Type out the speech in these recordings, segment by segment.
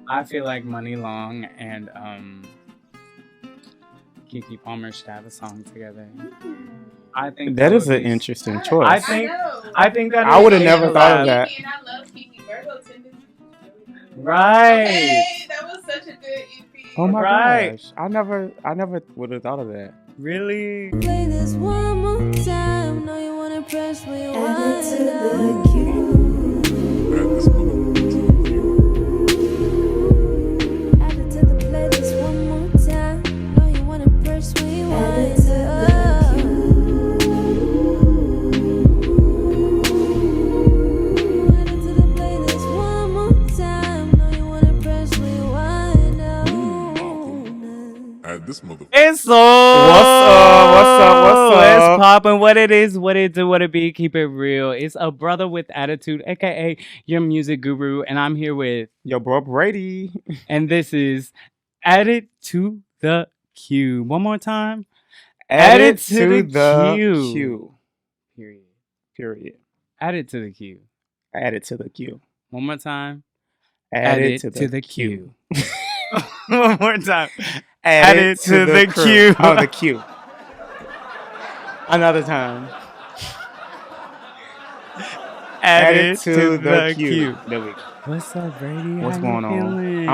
I feel like Money Long and Kiki Palmer should have a song together. I think That that is would an be. interesting I choice. think. know. I think that I is would have a never thought of collab. that. Kiki, and I love Kiki. Virgo tendencies is really good. Right. Hey, that was such a good EP. Oh my Right. gosh. I never would have thought of that. Really? Play this one more time. Know you wanna press rewind. Add it to the queue. Add it to the playlist one more time. Know you wanna press rewind. Add it to the Add it to the playlist one more time. Know you wanna press rewind. Add this mother. It's so. What's up? It's popping. What it is, what it do, what it be. Keep it real. It's a brother with attitude, aka your music guru, and I'm here with, Yo, bro, Brady. and this is Add It to the Queue. One more time. Add it to the queue. Period. Period. Add it to the queue. Add it to the queue. One more time. Add it to the queue. One more time. Add it to the crew. queue. Oh, the queue. Another time. Add it to the queue. There we go. What's up, Brady? What's How going you on? feeling?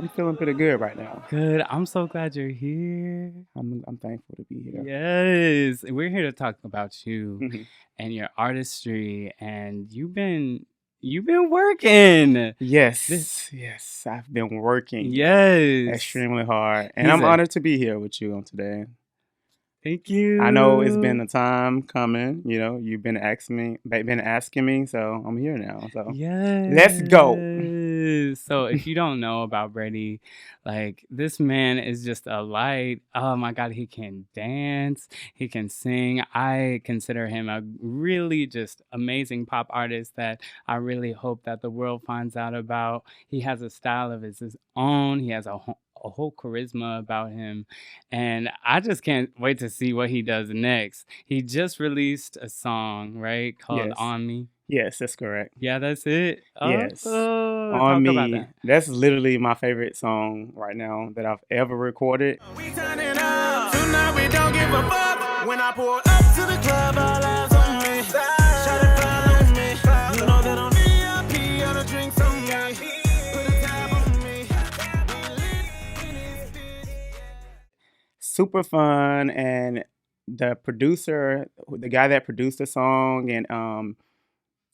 I'm feeling pretty good right now. Good. I'm so glad you're here. I'm thankful to be here. Yes. We're here to talk about you Mhm. and your artistry, and you've been working. Yes, yes, I've been working Yes. extremely hard, and He's I'm a- honored to be here with you on today. Thank you. I know it's been a time coming. You know, you've been asking me, so I'm here now. So Yes. Let's go. So if you don't know about Brady, like, this man is just a light. Oh my God, he can dance, he can sing. I consider him a really just amazing pop artist that I really hope that the world finds out about. He has a style of his own. He has a whole charisma about him, and I just can't wait to see what he does next. He just released a song, right, called Yes. On Me. yes, that's correct. Yeah, that's it. Yes. Talk On about me, that. that's literally my favorite song right now that I've ever recorded. We turning up. Tonight we don't give a fuck. When I pull up to the club, all eyes on me. Shot it fly on me. You know that I'm VIP, all the drinks on me. Put a tab on me. We lit in this bitch. Super fun, and the producer, the guy that produced the song, and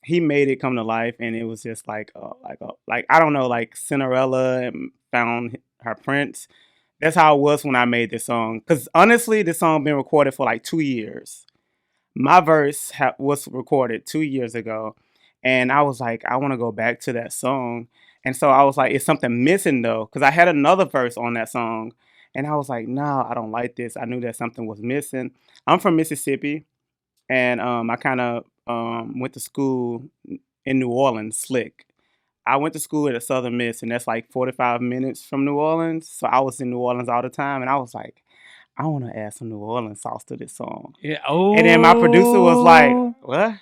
he made it come to life, and it was just like I don't know, like Cinderella found her prince. That's how it was when I made this song. Cause honestly, this song been recorded for like 2 years. My verse was recorded 2 years ago, and I was like, I want to go back to that song, and so I was like, it's something missing though, cause I had another verse on that song, and I was like, nah, I don't like this. I knew that something was missing. I'm from Mississippi, and I kind of went to school in New Orleans, Slick. I went to school at a Southern Miss, and that's like 45 minutes from New Orleans. So I was in New Orleans all the time, and I was like, I want to add some New Orleans sauce to this song. Yeah. Oh. And then my producer was like, what?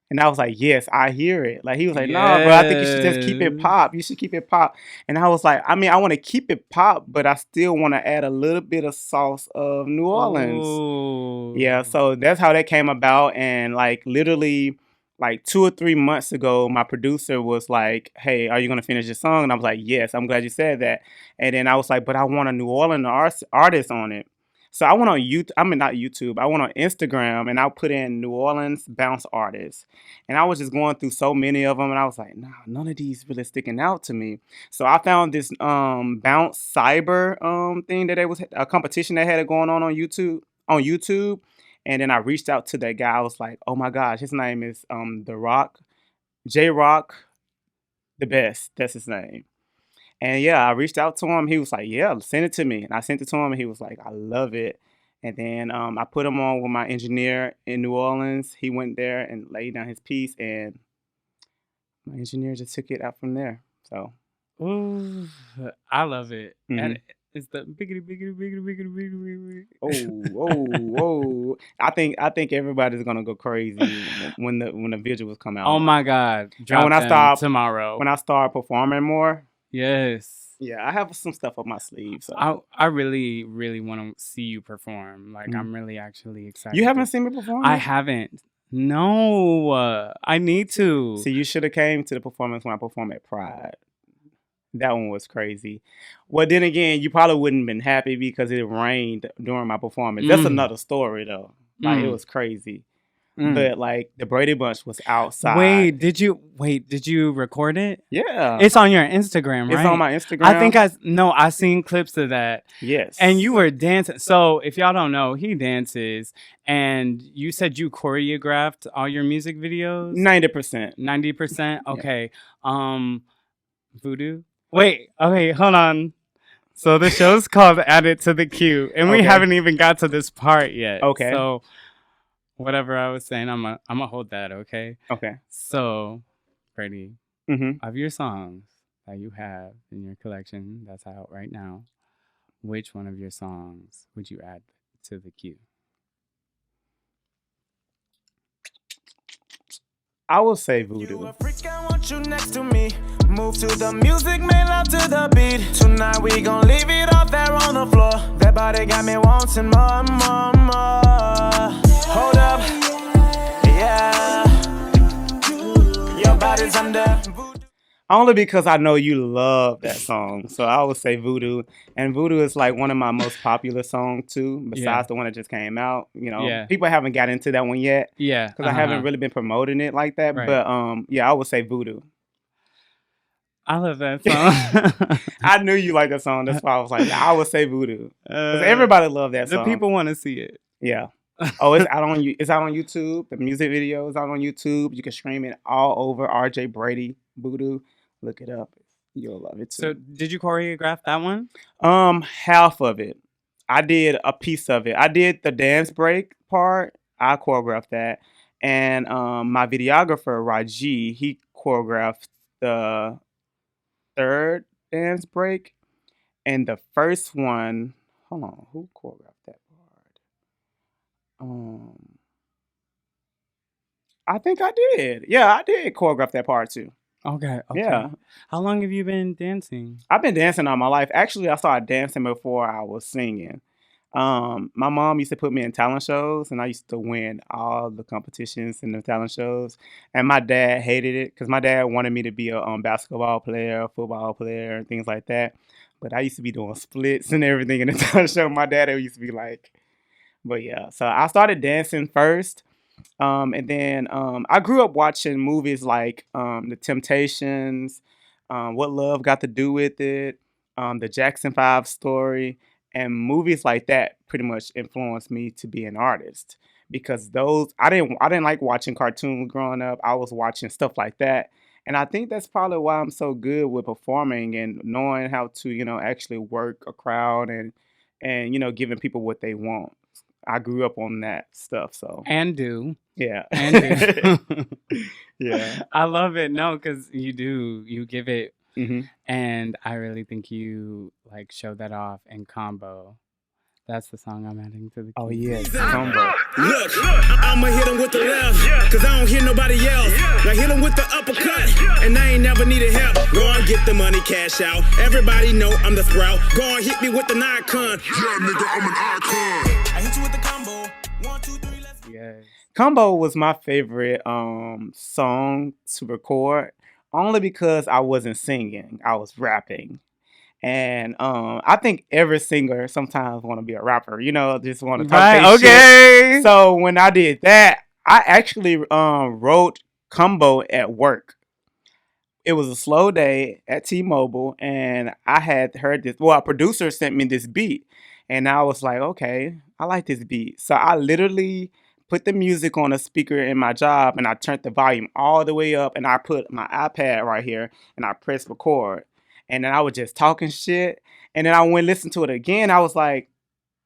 And I was like, yes, I hear it. Like, he was like, no, bro, I think you should just keep it Yes. pop. You should keep it pop. And I was like, I mean, I want to keep it pop, but I still want to add a little bit of sauce of New Orleans. Oh. Yeah, so that's how that came about. And like literally like 2 or 3 months ago, my producer was like, hey, are you gonna finish this song? And I was like, yes, I'm glad you said that. And then I was like, but I want a New Orleans artist on it. So I went on YouTube, I mean not YouTube, I went on Instagram, and I put in New Orleans bounce artists. And I was just going through so many of them, and I was like, nah, none of these really sticking out to me. So I found this bounce cyber thing that it was a competition they had it going on YouTube. And then I reached out to that guy. I was like, oh my gosh, his name is The Rock, J Rock, the best. That's his name. And yeah, I reached out to him. He was like, yeah, send it to me. And I sent it to him, and he was like, I love it. And then I put him on with my engineer in New Orleans. He went there and laid down his piece, and my engineer just took it out from there. So Ooh, I love it. Mhm. And it's the biggity, biggity, biggity, biggity, biggity. oh. I think everybody's gonna go crazy when the visuals come out. Oh my God. And Drop when I them start tomorrow. when I start performing more, Yes. Yeah, I have some stuff up my sleeve. So I really, really want to see you perform. Like, Mhm. I'm really actually excited. You haven't seen me perform? I yet? haven't. No, I need to. See, you should have came to the performance when I performed at Pride. That one was crazy. Well, then again, you probably wouldn't have been happy because it rained during my performance. That's another story though. Like it Mm. was crazy. Mm. But like the Brady Bunch was outside. Wait, did you record it? Yeah. It's on your Instagram, right? It's on my Instagram. I think I seen clips of that. Yes. And you were dancing. So if y'all don't know, he dances. And you said you choreographed all your music videos? 90%. 90%? Okay. Voodoo? Wait, okay, hold on. So the show's called Add It to the Queue. And we Okay. haven't even got to this part yet. Okay. So whatever I was saying, I'm gonna hold that, okay? Okay. So, Brady, Mm-hmm. of your songs that you have in your collection that's out right now, which one of your songs would you add to the queue? I will say You Voodoo. a freak, I want you next to me. Move to the music, make love to the beat. Tonight we gon' leave it all there on the floor. That body got me wanting more, more, more. Hold up, yeah. Your body's under. Only because I know you love that song. So I would say Voodoo. And Voodoo is like one of my most popular songs too, besides Yeah. the one that just came out. You know, Yeah. people haven't got into that one yet. Yeah. Because I haven't really been promoting it like that. Right. But yeah, I would say Voodoo. I love that song. I knew you liked that song. That's why I was like, I would say Voodoo. Because Uh, everybody loved that the song. people want to see it. Yeah. Oh, it's out on it's out on YouTube. The music video is out on YouTube. You can stream it all over. RJ Brady Voodoo. Look it up. You'll love it too. So, did you choreograph that one? Half of it. I did a piece of it. I did the dance break part. I choreographed that. And my videographer, Raji, he choreographed the third dance break. And the first one, hold on, who choreographed that part? I think I did. Yeah, I did choreograph that part too. Okay. Yeah. How long have you been dancing? I've been dancing all my life. Actually, I started dancing before I was singing. My mom used to put me in talent shows, and I used to win all the competitions in the talent shows. And my dad hated it because my dad wanted me to be a basketball player, football player, and things like that. But I used to be doing splits and everything in the talent show. My dad used to be like, but yeah. So I started dancing first. And then I grew up watching movies like The Temptations, What Love Got to Do with It, The Jackson 5 Story, and movies like that pretty much influenced me to be an artist because those I didn't like watching cartoons growing up. I was watching stuff like that. And I think that's probably why I'm so good with performing and knowing how to, actually work a crowd and giving people what they want. I grew up on that stuff, so And do. yeah. And do. Yeah. I love it. No, because you do. You give it. hmm And I really think you like show that off in combo. That's the song I'm adding to the Oh queue. yes, combo. Look, I'ma hit him with the left, cause I don't hear nobody else. Now hit him with the uppercut, and I ain't never needed help. Go on, get the money, cash out. Everybody know I'm the sprout. Go on, hit me with the icon. Yeah, nigga, I'm an icon. I hit you with the combo. 1, 2, 3, let's go. Yes. Combo was my favorite song to record, only because I wasn't singing, I was rapping. And I think every singer sometimes want to be a rapper, just want to talk Right. their shit. Okay. So when I did that, I actually wrote Combo at work. It was a slow day at T-Mobile, and I had heard this. Well, a producer sent me this beat, and I was like, okay, I like this beat. So I literally put the music on a speaker in my job, and I turned the volume all the way up, and I put my iPad right here, and I pressed record. And then I was just talking shit, and then I went and listened to it again. I was like,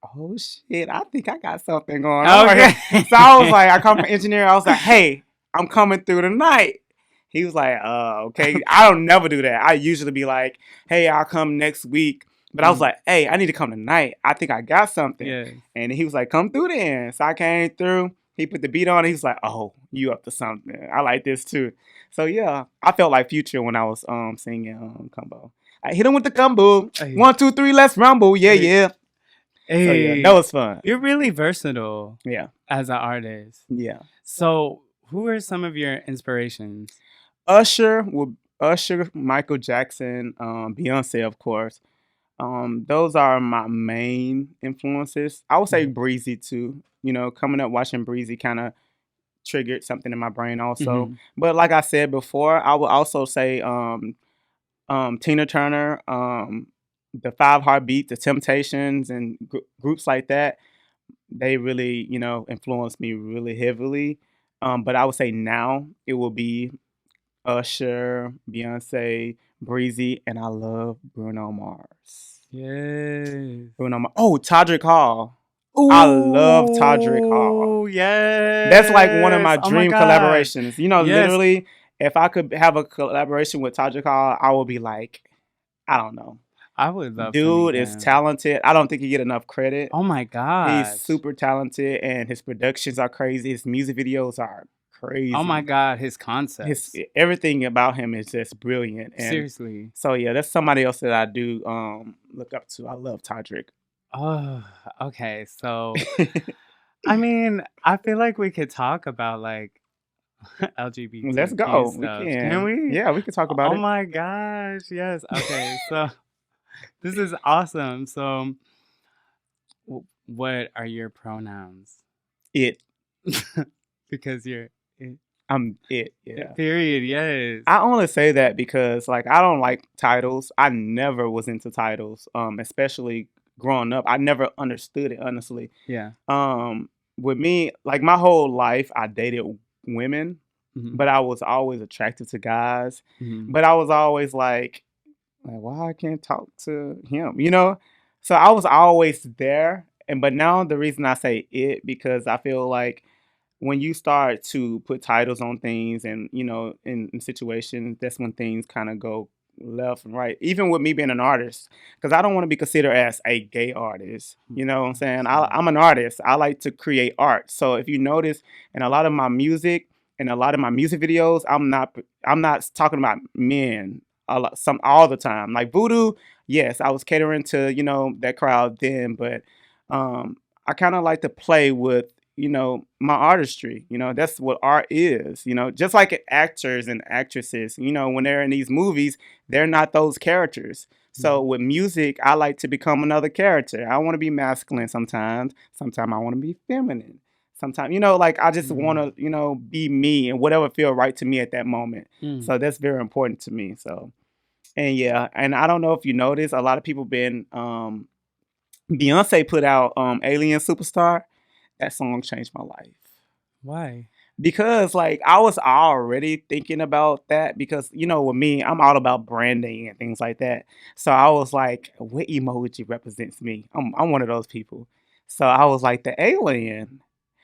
oh shit, I think I got something going on right here. So I was like, I come from engineering. I was like, hey, I'm coming through tonight. He was like, okay. I don't never do that. I usually be like, hey, I'll come next week. But I was like, hey, I need to come tonight. I think I got something. Yeah. And he was like, come through then. So I came through. He put the beat on. He's like, "Oh, you up to something? I like this too." So yeah, I felt like Future when I was singing combo. I hit him with the combo. Hey. 1, 2, 3, let's rumble. Yeah, Hey. yeah. So yeah, that Hey, was fun. you're really versatile Yeah, as an artist. yeah. So, who are some of your inspirations? Usher, with Usher, Michael Jackson, Beyonce, of course. Those are my main influences. I would say Mhm. Breezy too. You know, coming up watching Breezy kind of triggered something in my brain also. Mhm. But like I said before, I would also say Tina Turner, the Five Heartbeat, the Temptations, and groups like that. They really, influenced me really heavily. But I would say now it will be Usher, Beyonce, Breezy, and I love Bruno Mars. Yes. Bruno Mars. Oh, Todrick Hall. I love Todrick Hall. Ooh, That's like one of yes. my Oh my dream God. collaborations. You know, Yes, literally, if I could have a collaboration with Todrick Hall, I would be like, I don't know. I would love to meet Dude is him. talented. I don't think he get enough credit. Oh my He's gosh. super talented, and his productions are crazy. His music videos are Oh my crazy. God, his His concepts. everything about him is just brilliant. And Seriously. so yeah, that's somebody else that I do look up to. I love Todrick. Oh, okay. So, I mean, I feel like we could talk about like Let's LGBTQ go. We stuff. Can can. we? Yeah, we can talk about Oh it. my gosh. Yes. Okay. So, this is awesome. So, what are your pronouns? It. Because you're it. I'm it. Yeah. Period. Yes. I only say that because like I don't like titles. I never was into titles. Especially growing up. I never understood it honestly. Yeah. With me, like my whole life I dated women, Mhm. but I was always attracted to guys. Mhm. But I was always like why I can't talk to him, you know? So I was always there. And but now the reason I say it because I feel like when you start to put titles on things and in situations, that's when things kind of go left and right, even with me being an artist, because I don't want to be considered as a gay artist, you know what I'm saying? I'm an artist. I like to create art. So if you notice in a lot of my music and a lot of my music videos, I'm not talking about men all the time. Like Voodoo, yes, I was catering to that crowd then, but um I kind of like to play with my artistry. That's what art is. Just like actors and actresses, when they're in these movies, they're not those characters. So Mhm. with music, I like to become another character. I want to be masculine sometimes. Sometimes I want to be feminine. Sometimes, like I just want Mm. to, be me and whatever feel right to me at that moment. Mm. So that's very important to me. So, and yeah, and I don't know if you noticed, a lot of people been, Beyonce put out Alien Superstar. That song changed my life Why? because like I was already thinking about that because with me I'm all about branding and things like that. So I was like, what emoji represents me? I'm one of those people. So I was like the alien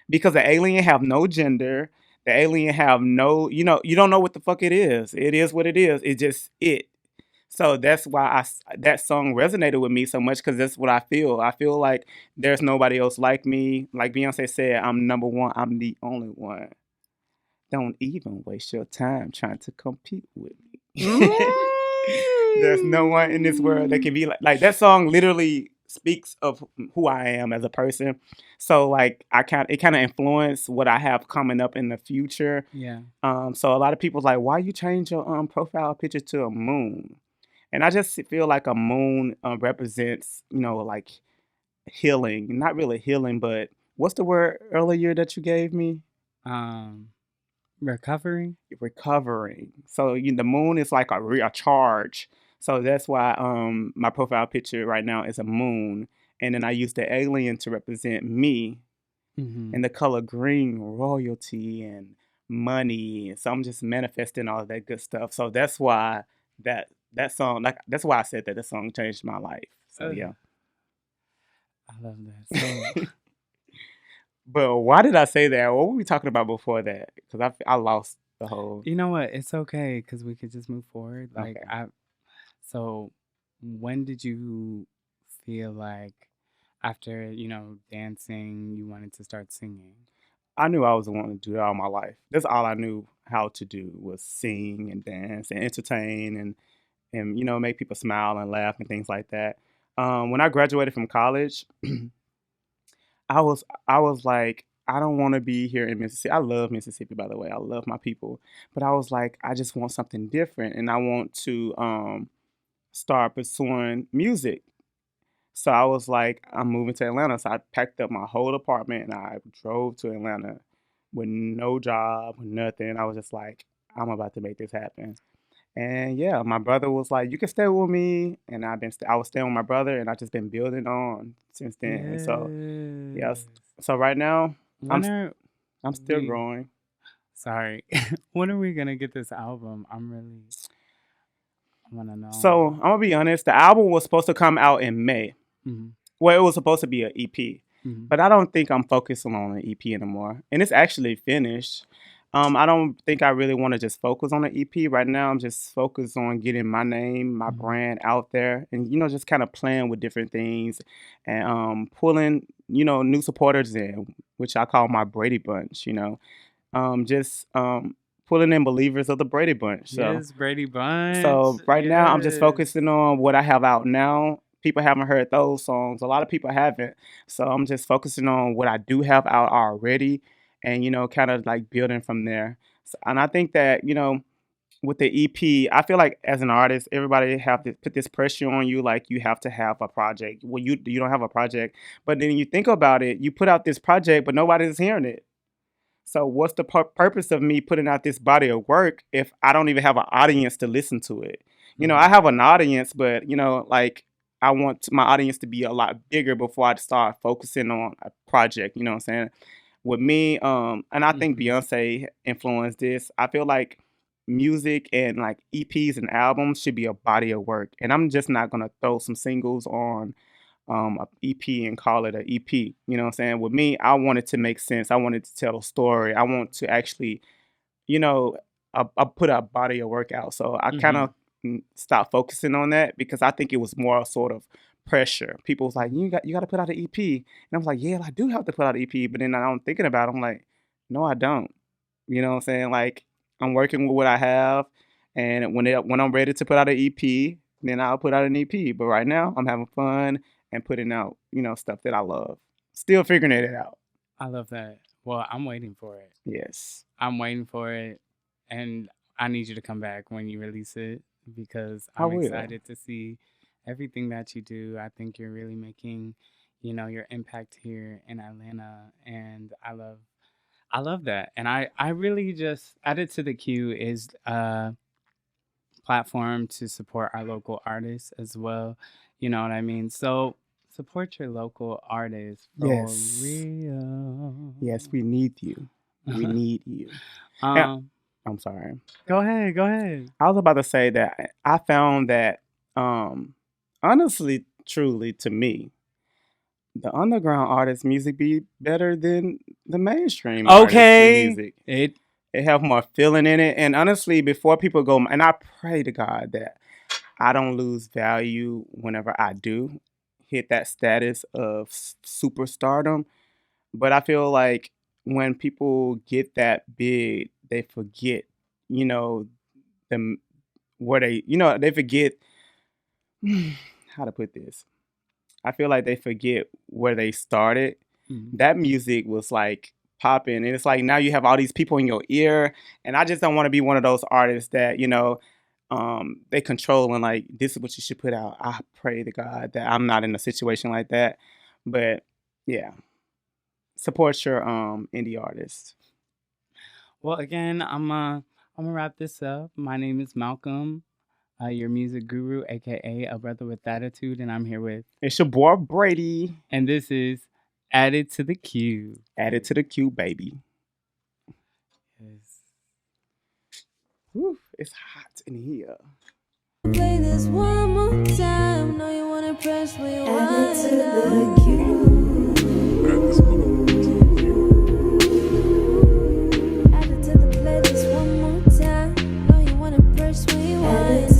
because the alien have no gender. The alien have no, you don't know what the fuck it is. It is what it is. It just it. So that's why that song resonated with me so much because that's what I feel. I feel like there's nobody else like me. Like Beyonce said, I'm number one. I'm the only one. Don't even waste your time trying to compete with me. There's no one in this world that can be like that song literally speaks of who I am as a person. So like it kind of influenced what I have coming up in the future. Yeah. So a lot of people's like, why you change your profile picture to a moon? And I just feel like a moon represents, like healing. Not really healing, but what's the word earlier that you gave me? Um, Recovery. Recovering. So the moon is like a charge. So that's why my profile picture right now is a moon, and then I use the alien to represent me, Mm-hmm. and the color green, royalty and money. So I'm just manifesting all of that good stuff. So that's why that song, like that's why I said that the song changed my life. So yeah. I love that. So, But why did I say that? What were we talking about before that? Because I lost the whole. you know what? It's okay because we could just move forward. Like, Okay. so when did you feel like after, dancing, you wanted to start singing? I knew I was the one to do it all my life. That's all I knew how to do was sing and dance and entertain and make people smile and laugh and things like that. When I graduated from college, I was like, I don't want to be here in Mississippi. I love Mississippi, by the way. I love my people, but I was like, I just want something different, and I want to start pursuing music. So I was like, I'm moving to Atlanta. So I packed up my whole apartment and I drove to Atlanta with no job, nothing. I was just like, I'm about to make this happen. And yeah, my brother was like, "You can stay with me," and I was staying with my brother, and I just been building on since then. And so yes, Yes. so right now I'm When are I'm still we? growing. Sorry. When are we gonna get this album? I wanna So know. I'm gonna be honest. The album was supposed to come out in May. Hmm. Well, it was supposed to be an EP, Hmm. but I don't think I'm focusing on an EP anymore. And it's actually finished. I don't think I really want to just focus on an EP right now. I'm just focused on getting my name, my Hmm. brand out there, and just kind of playing with different things and pulling new supporters in, which I call my Brady bunch. Just pulling in believers of the Brady bunch. So Yes, Brady Bunch. so right now, I'm just Yes. focusing on what I have out now. People haven't heard those songs. A lot of people haven't. So I'm just focusing on what I do have out already, and kind of like building from there. And I think that with the EP, I feel like as an artist, everybody have to put this pressure on you, like you have to have a project. Well, you don't have a project, but then you think about it, you put out this project, but nobody's hearing it. So what's the purpose of me putting out this body of work if I don't even have an audience to listen to it? I Hmm. have an audience, but like I want my audience to be a lot bigger before I start focusing on a project. You know what I'm saying? With me, and I think Hmm. Beyonce influenced this. I feel like music and like EPs and albums should be a body of work, and I'm just not gonna throw some singles on a EP and call it a EP. You know what I'm saying? With me, I want it to make sense. I wanted to tell a story. I want to actually, you know, I put a body of work out. So I kind Hmm. of stopped focusing on that because I think it was more sort of pressure. People was like, you got to put out an EP, and I was like, yeah, I do have to put out an EP. But then I'm thinking about it, I'm like, no, I don't. You know what I'm saying? Like I'm working with what I have, and when I'm ready to put out an EP, then I'll put out an EP. But right now, I'm having fun and putting out stuff that I love. Still figuring it out. I love that. Well, I'm waiting for it. Yes, I'm waiting for it, and I need you to come back when you release it because I I'm will. excited to see everything that you do. I think you're really making, your impact here in Atlanta, and I love that. And I really just added to the queue is a platform to support our local artists as well. You know what I mean? So support your local artists for Yes, real. yes, we need you. We need you. And um, I'm sorry. Go ahead, go ahead. I was about to say that I found that, honestly, truly, to me, the underground artist music be better than the mainstream artist Okay. music. It It have more feeling in it. And honestly, before people go, and I pray to God that I don't lose value whenever I do hit that status of superstardom. But I feel like when people get that big, they forget, you know, them where they forget how to put this. I feel like they forget where they started. mhm. That music was like popping, and it's like now you have all these people in your ear, and I just don't want to be one of those artists that they control and like this is what you should put out. I pray to God that I'm not in a situation like that, but yeah, support your indie artists. Well, again, I'm gonna wrap this up. My name is Malcolm, your music guru, aka a brother with attitude, and I'm here with, It's your boy Brady. and this is Added to the Queue. Add it to the queue, baby. Yes. Whew, it's hot in here. Play this one more time. Know you wanna press Add it to rewind. the queue. Add it to the playlist one more time. Know you wanna press Add it rewind.